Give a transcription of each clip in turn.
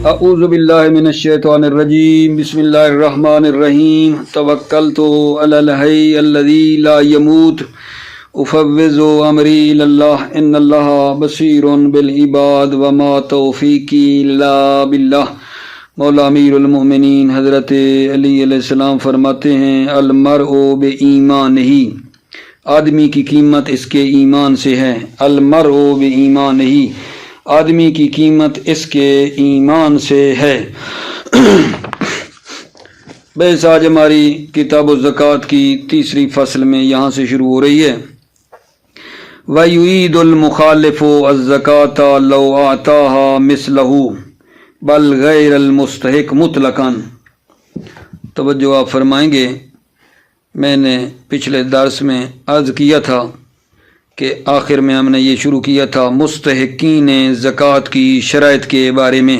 اعوذ باللہ من الشیطان الرجیم بسم اللہ الرحمن الرحیم توکلت علی الحی الذی لا یموت افوض امری الی اللہ ان اللہ بصیر بالعباد وما توفیقی الا باللہ۔ مولا امیر المؤمنین حضرت علی علیہ السلام فرماتے ہیں المرء بایمانہ، آدمی کی قیمت اس کے ایمان سے ہے۔ المرء بایمانہ، آدمی کی قیمت اس کے ایمان سے ہے۔ بحث آج ہماری کتاب الزکوٰۃ کی تیسری فصل میں یہاں سے شروع ہو رہی ہے۔ وَيُعِيدُ الْمُخَالِفُ الزَّكَاةَ لَوْ أَعْطَاهَا مِثْلَهُ بل غیر المستحق مطلقاً۔ توجہ آپ فرمائیں گے، میں نے پچھلے درس میں عرض کیا تھا کہ آخر میں ہم نے یہ شروع کیا تھا مستحقین زکوٰۃ کی شرائط کے بارے میں۔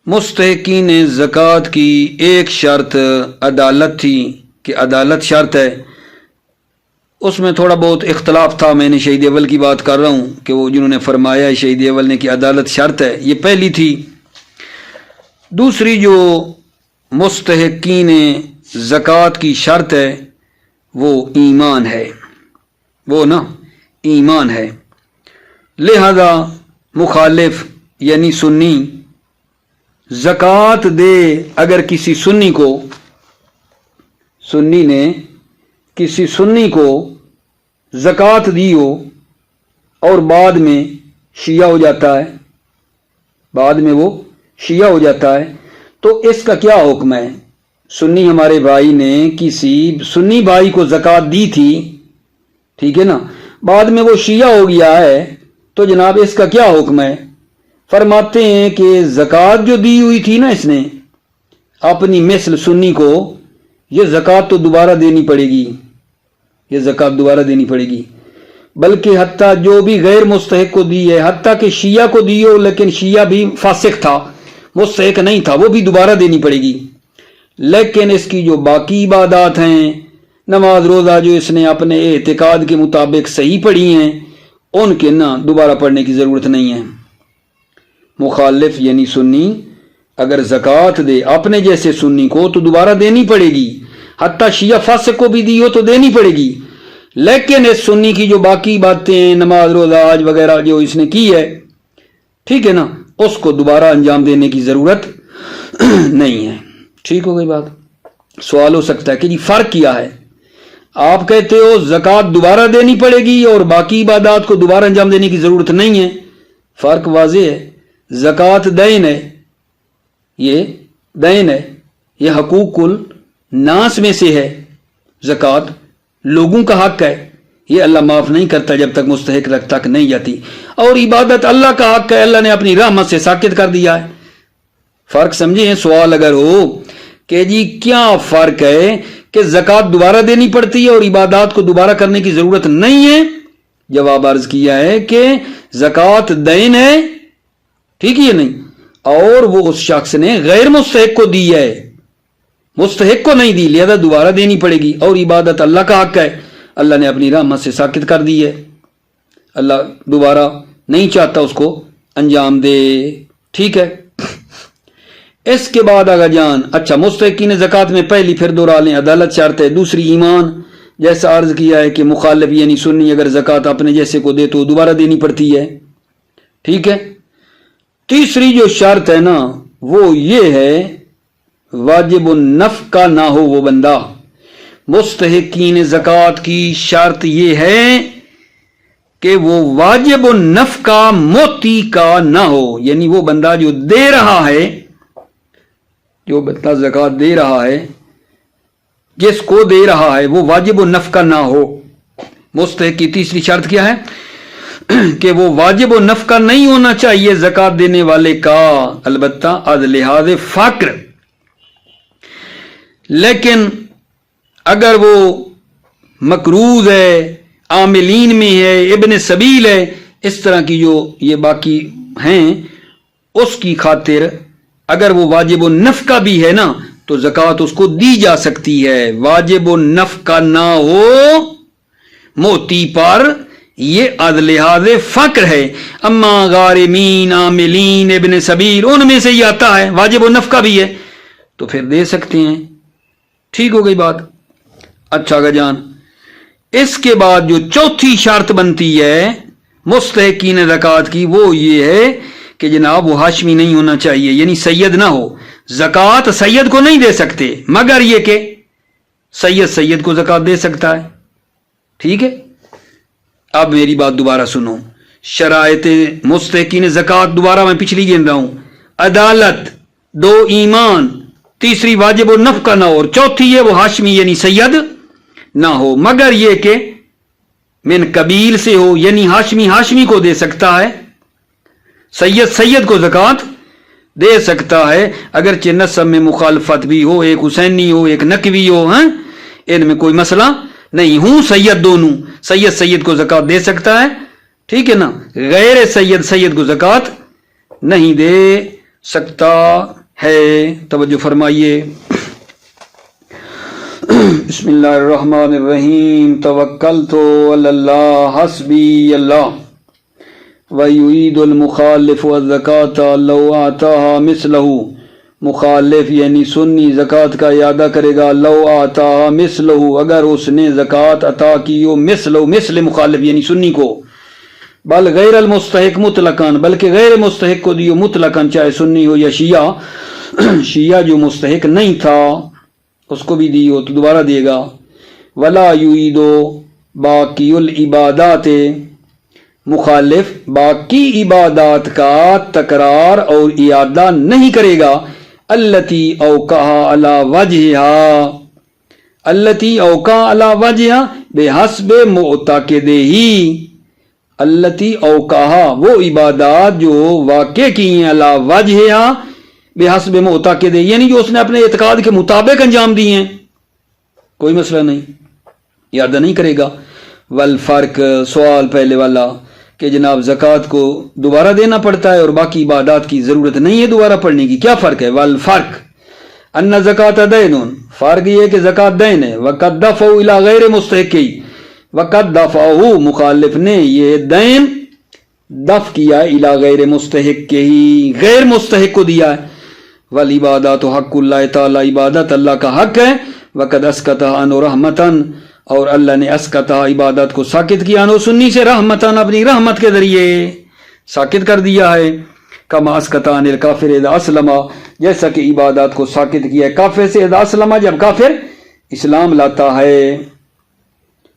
مستحقین زکوٰۃ کی ایک شرط عدالت تھی کہ عدالت شرط ہے، اس میں تھوڑا بہت اختلاف تھا۔ میں نے شہید اول کی بات کر رہا ہوں کہ وہ جنہوں نے فرمایا شہید اول نے کہ عدالت شرط ہے، یہ پہلی تھی۔ دوسری جو مستحقین زکوٰۃ کی شرط ہے وہ ایمان ہے، وہ نا ایمان ہے۔ لہذا مخالف یعنی سنی زکوٰۃ دے، اگر کسی سنی کو، سنی نے کسی سنی کو زکوٰۃ دی ہو اور بعد میں شیعہ ہو جاتا ہے، بعد میں وہ شیعہ ہو جاتا ہے، تو اس کا کیا حکم ہے؟ سنی ہمارے بھائی نے کسی سنی بھائی کو زکوٰۃ دی تھی، ٹھیک ہے نا، بعد میں وہ شیعہ ہو گیا ہے، تو جناب اس کا کیا حکم ہے؟ فرماتے ہیں کہ زکوٰۃ جو دی ہوئی تھی نا اس نے اپنی مثل سنی کو، یہ زکوٰۃ تو دوبارہ دینی پڑے گی، یہ زکوٰۃ دوبارہ دینی پڑے گی۔ بلکہ حتیٰ جو بھی غیر مستحق کو دی ہے، حتیٰ کہ شیعہ کو دی ہو لیکن شیعہ بھی فاسق تھا، مستحق نہیں تھا، وہ بھی دوبارہ دینی پڑے گی۔ لیکن اس کی جو باقی عبادات ہیں، نماز روزہ جو اس نے اپنے اعتقاد کے مطابق صحیح پڑھی ہیں، ان کے نہ دوبارہ پڑھنے کی ضرورت نہیں ہے۔ مخالف یعنی سنی اگر زکوٰۃ دے اپنے جیسے سنی کو تو دوبارہ دینی پڑے گی، حتیٰ شیعہ فاسق کو بھی دی ہو تو دینی پڑے گی۔ لیکن اس سنی کی جو باقی باتیں نماز روزہ حج وغیرہ جو اس نے کی ہے، ٹھیک ہے نا، اس کو دوبارہ انجام دینے کی ضرورت نہیں ہے۔ ٹھیک ہو گئی بات؟ سوال ہو سکتا ہے کہ جی فرق کیا ہے؟ آپ کہتے ہو زکوٰۃ دوبارہ دینی پڑے گی اور باقی عبادات کو دوبارہ انجام دینے کی ضرورت نہیں ہے۔ فرق واضح ہے۔ زکوٰۃ دین ہے، یہ دین ہے، یہ حقوق الناس میں سے ہے۔ زکوٰۃ لوگوں کا حق ہے، یہ اللہ معاف نہیں کرتا جب تک مستحق تک نہیں جاتی۔ اور عبادت اللہ کا حق ہے، اللہ نے اپنی رحمت سے ساکت کر دیا ہے۔ فرق سمجھے ہیں؟ سوال اگر ہو کہ جی کیا فرق ہے کہ زکوٰۃ دوبارہ دینی پڑتی ہے اور عبادات کو دوبارہ کرنے کی ضرورت نہیں ہے، جواب عرض کیا ہے کہ زکوٰۃ دین ہے، ٹھیک ہے نہیں، اور وہ اس شخص نے غیر مستحق کو دی ہے، مستحق کو نہیں دی، لہذا دوبارہ دینی پڑے گی۔ اور عبادت اللہ کا حق ہے، اللہ نے اپنی رحمت سے ساکت کر دی ہے، اللہ دوبارہ نہیں چاہتا اس کو انجام دے، ٹھیک ہے۔ اس کے بعد آگا جان، اچھا مستحقین زکوٰۃ میں پہلی پھر دوہرا لیں عدالت شرط ہے، دوسری ایمان، جیسا عرض کیا ہے کہ مخالف یعنی سنی اگر زکوٰۃ اپنے جیسے کو دے تو دوبارہ دینی پڑتی ہے، ٹھیک ہے۔ تیسری جو شرط ہے نا وہ یہ ہے واجب النفقہ نہ ہو وہ بندہ۔ مستحقین زکوٰۃ کی شرط یہ ہے کہ وہ واجب النفقہ موتی کا نہ ہو، یعنی وہ بندہ جو دے رہا ہے، جو بندہ زکوٰۃ دے رہا ہے، جس کو دے رہا ہے وہ واجب النفقہ نہ ہو۔ مستحق کی تیسری شرط کیا ہے کہ وہ واجب النفقہ نہیں ہونا چاہیے زکوٰۃ دینے والے کا، البتہ از لحاظ فقر۔ لیکن اگر وہ مقروض ہے، عاملین میں ہے، ابن سبیل ہے، اس طرح کی جو یہ باقی ہیں، اس کی خاطر اگر وہ واجب النفقہ بھی ہے نا تو زکوٰۃ اس کو دی جا سکتی ہے۔ واجب النفقہ نہ ہو موتی پر، ये अद लिहाज फ़क्र है। अम्मा गारिमीन आमिलीन इब्न सबील उनमें से ये आता है, वाजिब और नफ़का भी है, तो फिर दे सकते हैं। ठीक हो गई बात। अच्छा गजान, इसके बाद जो चौथी शर्त बनती है मुस्तहिकीन ज़कात की, वो ये है कि जनाब वो हाशमी नहीं होना चाहिए, यानी सैयद ना हो। ज़कात सैयद को नहीं दे सकते, मगर ये कि सैयद को ज़कात दे सकता है। ठीक है, अब मेरी बात दोबारा सुनो। शराइत मुस्तहिकीन ज़कात दोबारा मैं पिछली गिन रहा हूं। अदालत, 2 ईमान, तीसरी वाजिब और नफ़का ना हो, और चौथी है वो हाशमी यानी सैयद ना हो, मगर ये कि मिन कबील से हो, यानी हाशमी को दे सकता है, सैयद को ज़कात दे सकता है, अगरचे नस्ब में मुखालफत भी हो, एक हुसैनी हो एक नकवी हो, हैं, इनमें कोई मसला नहीं। हूं सैयद दोनों, सैयद को ज़कात दे सकता है, ठीक है ना, गैर सैयद को ज़कात नहीं दे सकता है। तवज्जो फरमाइए। बिस्मिल्लाहिर्रहमानिर्रहीम। तवक्कलतु अलल्लाह हस्बी अल्लाह व युरीदुल मुखालिफु अज़्ज़काता लौ आताहा मिसलहु। मुखालिफ यानी सुन्नी ज़कात का इरादा करेगा, लौ आताहा मिसलहु, अगर उसने ज़कात अता की हो, मिसल मुखालिफ यानी सुन्नी को, बल गैर अल मुस्तहिक मुतलकन, बल्कि गैर मुस्तहिक को दियो मुतलकन, चाहे सुन्नी हो या शिया जो मुस्तहिक नहीं था उसको भी दी हो तो दोबारा देगा। वला युईदो बाकीउल इबादात, मुखालिफ बाकी इबादात का तकरार और इयादा नहीं करेगा। अल्लती औकाहा अला वजहा बेहस्बे मुअतक़िदिही। अल्लती औकाहा, वो इबादात जो वाक़े की हैं, अला वजहा बेहस्बे मुअतक़िदिही, यानी जो उसने अपने एतकाद के मुताबिक अंजाम दिए हैं, कोई मसला नहीं, इयादा नहीं करेगा। वल फ़र्क, सवाल पहले वाला कि जनाब ज़कात को दोबारा देना पड़ता है और बाकी इबादात की ज़रूरत नहीं है दोबारा पढ़ने की, क्या फ़र्क है? वल फ़र्क अन्ना ज़कात दैनुन, फ़र्क ये कि ज़कात दैन है। वक़द दफ़अ इला गैर मुस्तहिक़ी, वक़द दफ़अहु, मुखालिफ ने ये दैन दफ़ किया इला गैर मुस्तहिक़ी, गैर मुस्तहिक़ को दिया है। वल इबादत हक़्क़ुल्लाह तआला, इबादत अल्लाह का हक़ है। वक़द अस्कता अनु रहमतन, और अल्लाह ने अस्कता इबादत को साकित किया, अनु सुन्नी से, रहमतन अपनी रहमत के जरिए साकित कर दिया है। कमा अस्कता अनिल काफिर इज़ा अस्लमा, जैसा कि इबादत को साकित किया है काफिर से, इज़ा अस्लमा, जब काफिर इस्लाम लाता है।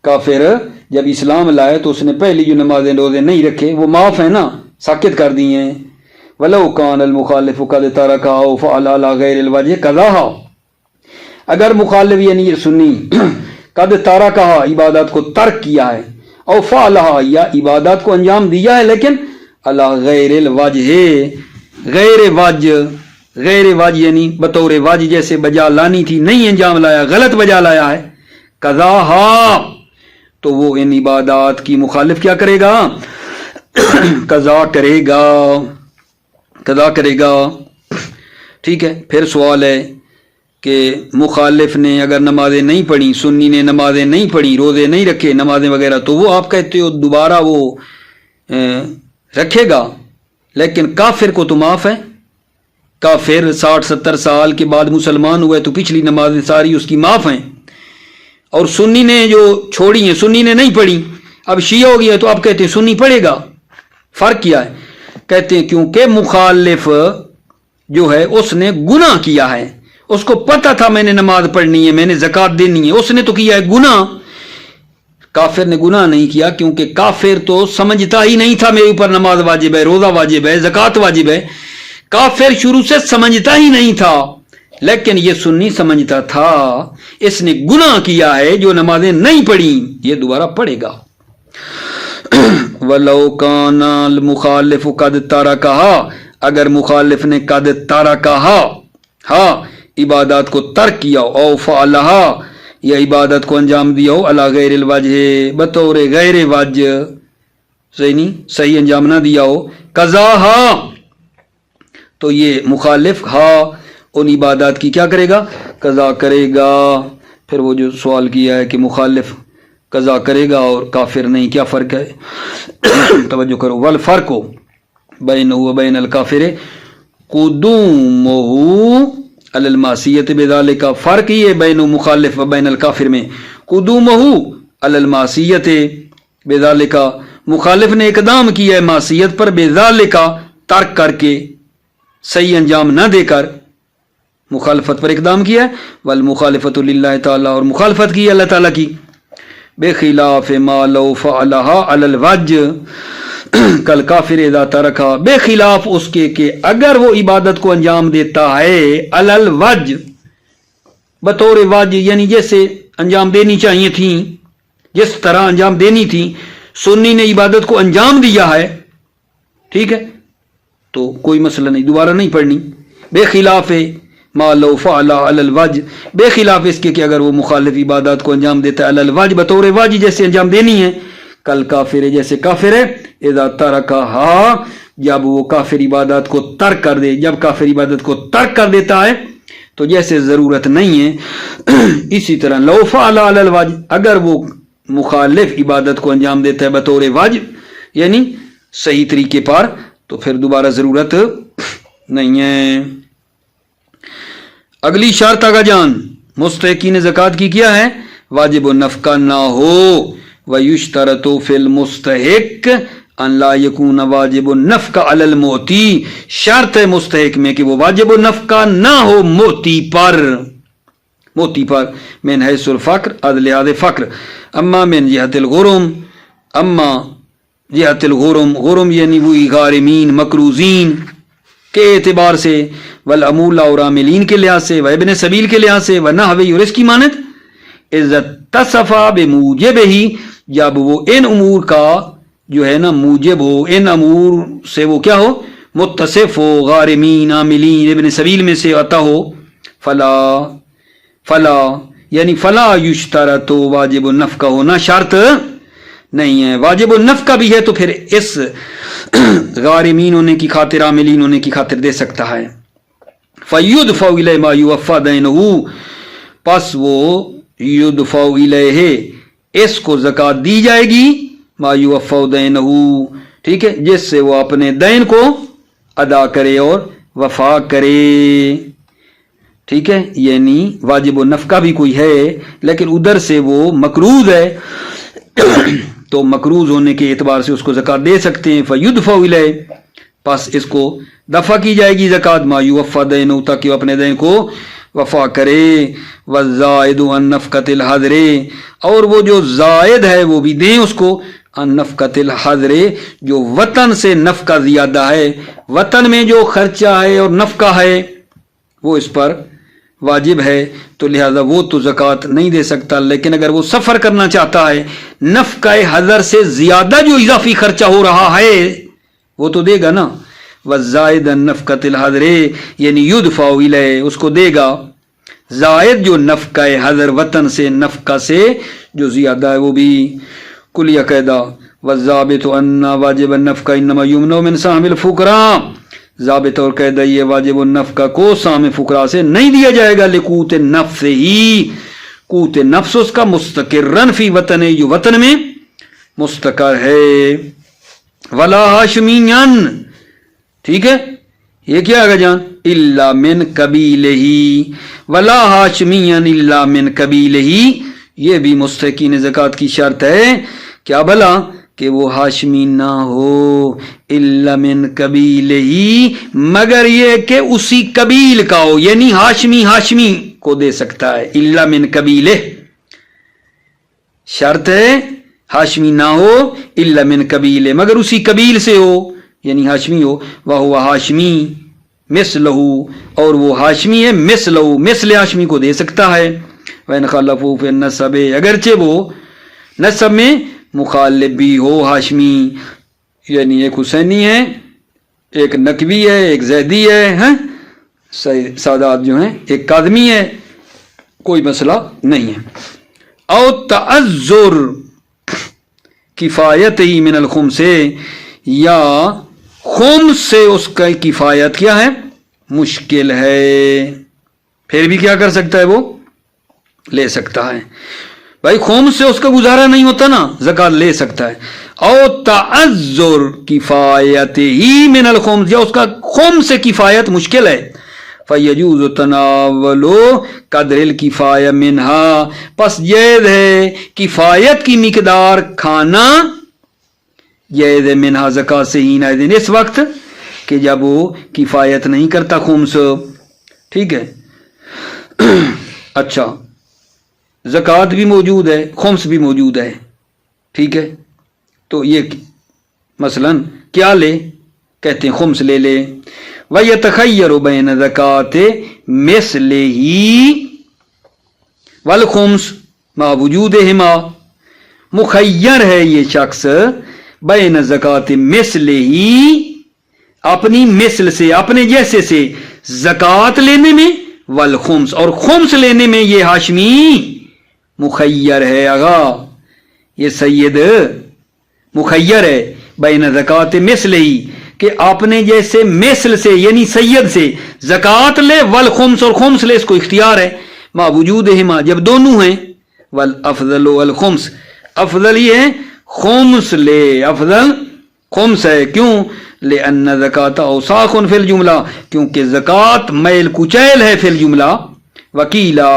काफिर जब इस्लाम लाए तो उसने पहली जो नमाजें रोजे नहीं रखे वो माफ़ है ना, साकित कर दिए हैं। वलौ कान अल मुखालिफु कद तरका औ फ़अला अला गैरिल वजह कज़ाहा, अगर मुखालिफ यानी ये सुन्नी कद तरका, इबादत को तर्क किया है, और फ़अलहा, या इबादत को अंजाम दिया है लेकिन अला गैरिल वजह, गैर वजह यानी बतौर वजह जैसे बजा लानी थी नहीं अंजाम लाया, गलत बजा लाया है, कज़ाहा, तो वो इन इबादत की मुखालिफ क्या करेगा? कज़ा करेगा। ठीक है, फिर सवाल है कि मुखालिफ ने अगर नमाजें नहीं पढ़ी, सुन्नी ने नमाजें नहीं पढ़ी, रोज़े नहीं रखे, नमाजें वगैरह, तो वो आप कहते हो दोबारा वो रखेगा, लेकिन काफिर को तो माफ़ है। काफिर 60-70 साल के बाद मुसलमान हुए तो पिछली नमाजें सारी उसकी माफ़ हैं, और सुन्नी ने जो छोड़ी हैं, सुन्नी ने नहीं पढ़ी, अब शिया हो गया तो आप कहते हैं सुन्नी पढ़ेगा। फ़र्क क्या है? कहते हैं क्योंकि मुखालिफ जो है उसने गुनाह किया है, उसको पता था मैंने नमाज पढ़नी है, मैंने ज़कात देनी है, उसने तो किया है गुनाह। काफिर ने गुनाह नहीं किया, क्योंकि काफिर तो समझता ही नहीं था मेरे ऊपर नमाज वाजिब है, रोज़ा वाजिब है, ज़कात वाजिब है। काफिर शुरू से समझता ही नहीं था, लेकिन ये सुन्नी समझता था, इसने गुनाह किया है जो नमाजें नहीं पढ़ी, ये दोबारा पढ़ेगा। वलौ कानल मुखालिफ कद तरकहा, अगर मुखालिफ ने कद तरकहा, हाँ, इबादत को तर्क किया, औ फ़अलहा, या इबादत को अंजाम दिया हो, अला गैरिल वजह, बतौर गैर वजह, सही नहीं, सही अंजाम ना दिया हो, कज़ाहा, तो ये मुखालिफ हा उन इबादत की क्या करेगा? कज़ा करेगा। फिर वो जो सवाल किया है कि मुखालिफ قضا کرے گا اور کافر نہیں. کیا فرق ہے؟ توجہ کرو. والفرق بینہ و بین الکافر قدومہ علی المعصیۃ بذالک. فرق یہ بین مخالف و بین الکافر میں. قدومہ علی المعصیۃ بذالک، مخالف نے اقدام کیا ہے معصیت پر، بذالک ترک کر کے، صحیح انجام نہ دے کر مخالفت پر اقدام کیا ہے. والمخالفت للہ تعالی، اور مخالفت کی اللہ تعالیٰ کی. بخلاف ما لو فعلها علی الوجہ کل کافر اذا ترکا، بے خلاف اس کے کہ اگر وہ عبادت کو انجام دیتا ہے علی الوجہ، بطور وجہ، یعنی جیسے انجام دینی چاہیے تھیں، جس طرح انجام دینی تھی، سنی نے عبادت کو انجام دیا ہے، ٹھیک ہے، تو کوئی مسئلہ نہیں، دوبارہ نہیں پڑھنی. بے خلاف ما لو فعل علی الوجہ، بے خلاف اس کے کہ اگر وہ مخالف عبادات کو انجام دیتا ہے علی الوجہ، بطور واجب، جیسے انجام دینی ہے، کل کافر، جیسے کافر ہے، اذا ترکھا، جب وہ کافر عبادات کو ترک کر دے، جب کافر عبادت کو ترک کر دیتا ہے تو جیسے ضرورت نہیں ہے، اسی طرح لو فعل علی الوجہ، اگر وہ مخالف عبادت کو انجام دیتا ہے بطور واجب، یعنی صحیح طریقے پر، تو پھر دوبارہ ضرورت نہیں ہے. اگلی شرط آگا جان، مستحقین زکوٰۃ کی کیا ہے؟ واجب النفقہ نہ ہو. ویشترط فی المستحق ان لا یکون واجب النفقہ علی المعطی، شرط ہے مستحق میں کہ وہ واجب النفقہ نہ ہو معطی پر، موتی پر. من حیث الفقر، از لحاظ فقر. اما من جہت الغرم، اما جہت الغرم، غرم یعنی وہی غارمین، مقروضین کے اعتبار سے، والعمول اور عاملین کے لحاظ سے، و ابن سبیل کے لحاظ سے، و نحوی اور اس کی مانند، عزت تصفا بموجب ہی، جب وہ ان امور کا جو ہے نا موجب ہو، ان امور سے وہ کیا ہو، متصف ہو، غارمین، عاملین، ابن سبیل میں سے عطا ہو، فلا یعنی فلا یشترط، واجب النفقہ ہونا شرط نہیں ہے. واجب النفقہ بھی ہے تو پھر اس غارمین ہونے کی خاطر، عاملین ہونے کی خاطر دے سکتا ہے. فیدفع الیہ ما یوفی دینہ، پس وہ یدفع الیہ، اس کو زکوٰۃ دی جائے گی، ما یوفی دینہ، ٹھیک ہے، جس سے وہ اپنے دین کو ادا کرے اور وفا کرے، ٹھیک ہے. یعنی واجب النفقہ بھی کوئی ہے لیکن ادھر سے وہ مقروض ہے، تو مقروض ہونے کے اعتبار سے اس کو زکوٰۃ دے سکتے ہیں. فیدفع الیہ، پس اس کو دفع کی جائے گی زکوٰۃ، ما یوفی دینہ، تاکہ وہ اپنے دین کو وفا کرے. والزائد عن نفقۃ الحضر، اور وہ جو زائد ہے وہ بھی دیں اس کو، عن نفقۃ الحضر، جو وطن سے نفقہ زیادہ ہے، وطن میں جو خرچہ ہے اور نفقہ ہے وہ اس پر واجب ہے، تو لہذا وہ تو زکوٰۃ نہیں دے سکتا. لیکن اگر وہ سفر کرنا چاہتا ہے، نفقہ حضر سے زیادہ جو اضافی خرچہ ہو رہا ہے وہ تو دے گا نا. والزائد عن نفقۃ الحضر یعنی یدفع الیہ، اس کو دے گا. زائد جو نفقہ حضر، وطن سے نفقہ سے جو زیادہ ہے وہ بھی. کلیہ قاعدہ، والضابط ان واجب النفقہ انما یمنع من سهم الفقراء، ضابط اور قاعدہ یہ واجب النفقہ کو سام فقراء سے نہیں دیا جائے گا. لقوت النفس ہی، قوت نفس اس کا، مستقرن فی وطن، جو وطن میں مستقر ہے. ولا ہاشمین، ٹھیک ہے، یہ کیا آگا جان، الا من قبیلہ، ولا ہاشمین الا من قبیلہ، یہ بھی مستحقین زکوٰۃ کی شرط ہے. کیا بھلا کہ وہ ہاشمی نہ ہو، الا من قبیلہ، مگر یہ کہ اسی قبیل کا ہو، یعنی ہاشمی کو دے سکتا ہے. الا من قبیلہ شرط ہے، ہاشمی نہ ہو، الا من قبیلہ، مگر اسی قبیل سے ہو، یعنی ہاشمی ہو. وہو ہاشمی مثلہ، اور وہ ہاشمی ہے مثلہ، مثل ہاشمی کو دے سکتا ہے. وَإِنْ خَالَفُوا فِي النَّسَبِ، اگرچہ وہ نسب میں مخالف بھی ہو. ہاشمی یعنی ایک حسینی ہے، ایک نقوی ہے، ایک زیدی ہے، سادات جو ہیں، ایک کاظمی ہے، کوئی مسئلہ نہیں ہے. او تعذر کفایت ہی من الخمس، یا خمس سے اس کا کفایت کیا ہے، مشکل ہے، پھر بھی کیا کر سکتا ہے، وہ لے سکتا ہے. भाई खुम्स से उसका गुजारा नहीं होता ना, ज़कात ले सकता है। और तअज़्ज़ुर किफ़ायत ही मिनल खुम्स, या उसका खुम्स से किफ़ायत मुश्किल है, फ़यजूज़ु तनावुलु क़द्रिल किफ़ाया मिनहा, पस जैद है किफ़ायत की मिक़दार खाना, जैद है मिनहा ज़कात से ही ना दिन, इस वक्त कि जब वो किफ़ायत नहीं करता खुम्स। ठीक है। अच्छा, ज़कात भी मौजूद है, खुम्स भी मौजूद है। ठीक है, तो ये मसलन क्या ले, कहते हैं खुम्स ले ले। वयतखय्यरु बैन ज़कात मिस्लिही वल खुम्स मा वजूदिहिमा, मुखय्यर है ये शख्स बैन ज़कात मिस्लिही, अपनी मिसल से, अपने जैसे से ज़कात लेने में, वल खुम्स, और खुम्स लेने में ये हाशमी मुखय्यर है। आगा ये सैयद मुखय्यर है बैन ज़कात मिस्लिही, कि अपने जैसे मिसल से यानी सैयद से ज़कात ले, वल खुम्स, और खुम्स ले, इसको इख्तियार है। मा वजूदिहिमा, जब दोनों हैं। वल अफजल वल खुम्स, अफजल ही है खुम्स ले, अफजल खुम्स है। क्यों? ले अन्ना ज़कात औसाखुन फिल जुमला, क्योंकि ज़कात मैल कुचैल है फिल जुमला। वकीला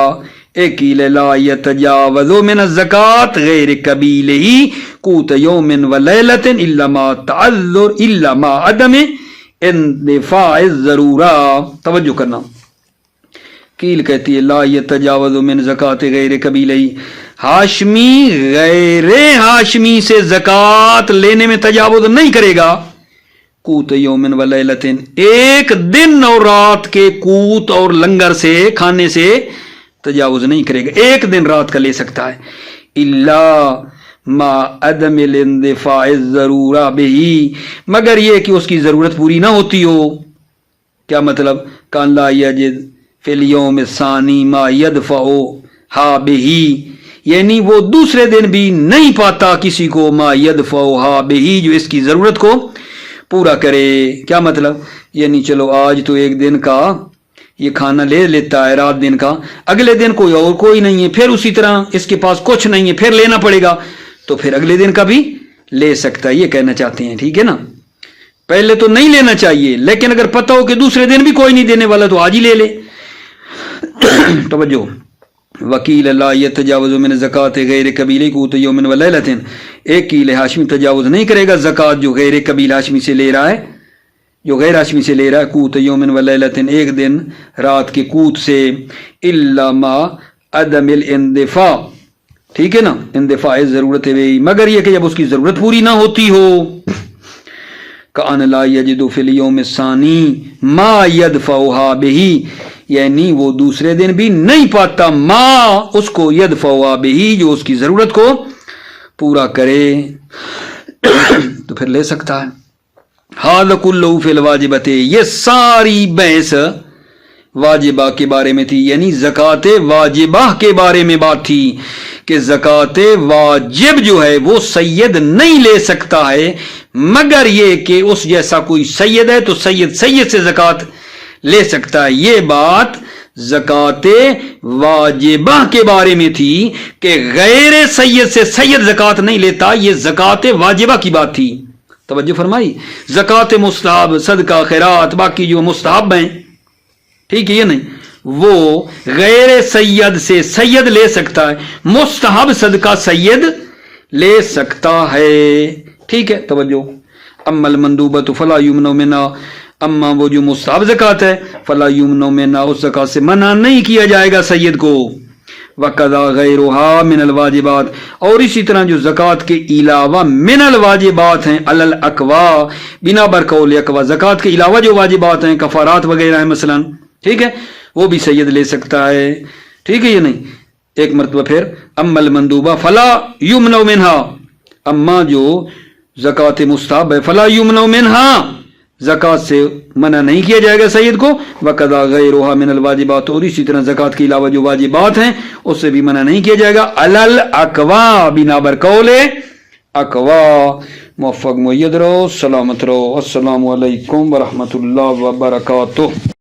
एकील ला यतजावज़ु मिन ज़कात गैर कबीलिही कूत यौमिन व लैलतिन इल्ला मा तअज़्ज़ुर इल्ला मा अदम इंदिफ़ाअ ज़रूरा। तवज्जो करना, कील कहती है ला यतजावज़ु मिन ज़कात गैर कबीलिही, हाशमी गैरे हाशमी से ज़कात लेने में तजावुज़ नहीं करेगा। कूत यौमिन व लैलतिन, एक दिन और रात के कूत और लंगर से, खाने से तजावुज नहीं करेगा, एक दिन रात का ले सकता है। इल्ला मा अदमिल इंदिफ़ाअ ज़रूरा बिही, मगर ये कि उसकी ज़रूरत पूरी ना होती हो। क्या मतलब? कान ला यजिद फिल यौम सानी मा यदफ़अ हा बिही, यानी वो दूसरे दिन भी नहीं पाता किसी को, मा यदफ़अ हा बिही, जो इसकी ज़रूरत को पूरा करे। क्या मतलब? यानी चलो आज तो एक दिन का ये खाना ले लेता है, रात दिन का, अगले दिन कोई और कोई नहीं है, फिर उसी तरह इसके पास कुछ नहीं है, फिर लेना पड़ेगा, तो फिर अगले दिन का भी ले सकता है, ये कहना चाहते हैं। ठीक है ना, पहले तो नहीं लेना चाहिए, लेकिन अगर पता हो कि दूसरे दिन भी कोई नहीं देने वाला तो आज ही ले ले। तवज्जो, वकील ला यतजावज़ु मिन ज़कात गैर कबीले कूत यौमिन व लैलतिन, एक कील हाशमी तजावुज़ नहीं करेगा ज़कात जो गैर कबील हाशमी से ले रहा है, जो गैर हाशमी से ले रहा है, कूत यौमिन व लैलतिन, एक दिन रात के कूत से, इल्ला मा अदमिल इंदिफ़ा, ठीक है ना, इंदिफ़ा ज़रूरत है, मगर यह कि जब उसकी ज़रूरत पूरी ना होती हो। कान ला यजिदु फिल यौम सानी मा यदफ़अ हा बिही, यानी वो दूसरे दिन भी नहीं पाता माँ उसको यदफ़अ बिही, जो उसकी ज़रूरत को पूरा करे, तो फिर ले सकता है। हाज़ा कुल्लु फिल वाजिबते, ये सारी बहस वाजिबा के बारे में थी, यानी ज़कात वाजिबा के बारे में बात थी कि ज़कात वाजिब जो है वो सैयद नहीं ले सकता है, मगर ये कि उस जैसा कोई सैयद है तो सैयद से ज़कात ले सकता है। ये बात ज़कात वाजिबा के बारे में थी कि गैर सैयद से सैयद ज़कात नहीं लेता, ये ज़कात वाजिबा की बात थी। तवज्जो फरमाई। ज़कात मुस्तहब, सदका, खैरात, बाकी जो मुस्तहब हैं, ठीक है, ये नहीं, वो गैर सैयद से सैयद ले सकता है, मुस्तहब सदका सैयद ले सकता है। ठीक है, तवज्जो। अम्मल मंदूबत फला युमनु मिना, अम्मा वो जो मुस्तहब ज़कात है, फला युमनु मिना, उस ज़कात से मना नहीं किया जाएगा सैयद को। वकदा गैरुहा मिनल वाजिबात, और इसी तरह जो ज़कात के अलावा मिनल वाजिबात हैं, अलल अकवा, बिना बरकौल अकवा, ज़कात के अलावा जो वाजिबात हैं, कफारात वगैरह हैं मसलन, ठीक है, वो भी सैयद ले सकता है। ठीक है, ये नहीं, एक मरतबा फिर अम्मल मंदूबा फला युमनु मिनहा, अम्मा जो ज़कात मुस्तहब है, फला युमनु मिनहा, ज़कात से मना नहीं किया जाएगा सैयद को। वकदा गैरुहा मिनल वाजिबात, और इसी तरह ज़कात के अलावा जो वाजिबात हैं उससे भी मना नहीं किया जाएगा, अलल अकवा, बिना बरकौले अकवा। मुवफ़्फ़क़ मुय्यद रहो, सलामत रहो। अस्सलामु अलैकुम व रहमतुल्लाहि व बरकातुहू।